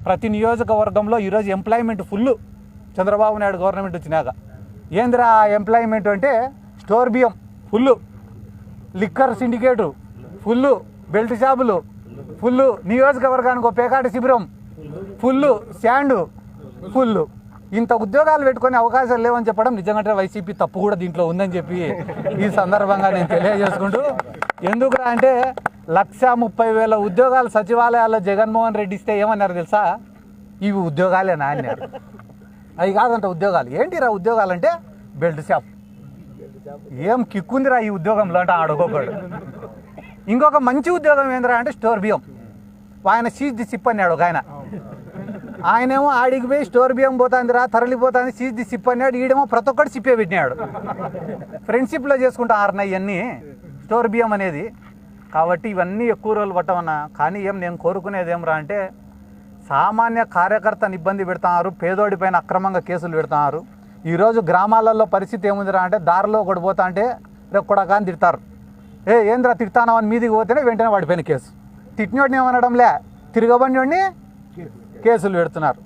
ప్రతి నియోజకవర్గంలో ఈరోజు employment full. Chandrababu Naidu government వచ్చినాక ఏందిరా ఎంప్లాయ్మెంట్ అంటే స్టోర్ బియ్యం full, liquor syndicate full, belt షాపులు ఫుల్, నియోజకవర్గానికి ఒక పేకాట శిబిరం ఫుల్, శాండ్ ఫుల్. ఇంత ఉద్యోగాలు పెట్టుకునే అవకాశాలు లేవని చెప్పడం నిజంగా వైసీపీ తప్పు కూడా దీంట్లో ఉందని చెప్పి ఈ సందర్భంగా నేను తెలియజేసుకుంటూ, ఎందుకురా అంటే 1,30,000 ఉద్యోగాలు సచివాలయాల్లో జగన్మోహన్ రెడ్డి ఇస్తే ఏమన్నారు తెలుసా? ఇవి ఉద్యోగాలేనా అన్నారు. అవి కాదంట ఉద్యోగాలు. ఏంటిరా ఉద్యోగాలు అంటే బెల్ట్ షాప్. ఏం కిక్కుందిరా ఈ ఉద్యోగంలో అంటే ఆడుకోకూడదు. ఇంకొక మంచి ఉద్యోగం ఏందిరా అంటే స్టోర్ బియ్యం. ఆయన సీజ్ ది సిప్ అన్నాడు ఒక ఆయనేమో ఆడికి పోయి స్టోర్ బియ్యం పోతుందిరా తరలిపోతుంది సీజ్ ది సిప్ అన్నాడు. ఈడేమో ప్రతి ఒక్కటి సిప్పే పెట్టినాడు. ఫ్రెండ్షిప్లో చేసుకుంటారన్న ఇవన్నీ స్టోర్ బియ్యం అనేది. కాబట్టి ఇవన్నీ ఎక్కువ రోజులు పట్టమన్నా. కానీ నేను కోరుకునేది ఏమరా అంటే సామాన్య కార్యకర్తను ఇబ్బంది పెడుతున్నారు, పేదోడి పైన అక్రమంగా కేసులు పెడుతున్నారు. ఈరోజు గ్రామాలలో పరిస్థితి ఏముందిరా అంటే దారిలో ఒకటి పోతా అంటే రేపు కూడా కానీ తిడతారు. ఏంద్రా తిడతానని మీదికి పోతేనే వెంటనే వాడిపోయిన కేసు. తిట్టినోడిని ఏమనడంలే, తిరగబడినోడిని కేసులు పెడుతున్నారు.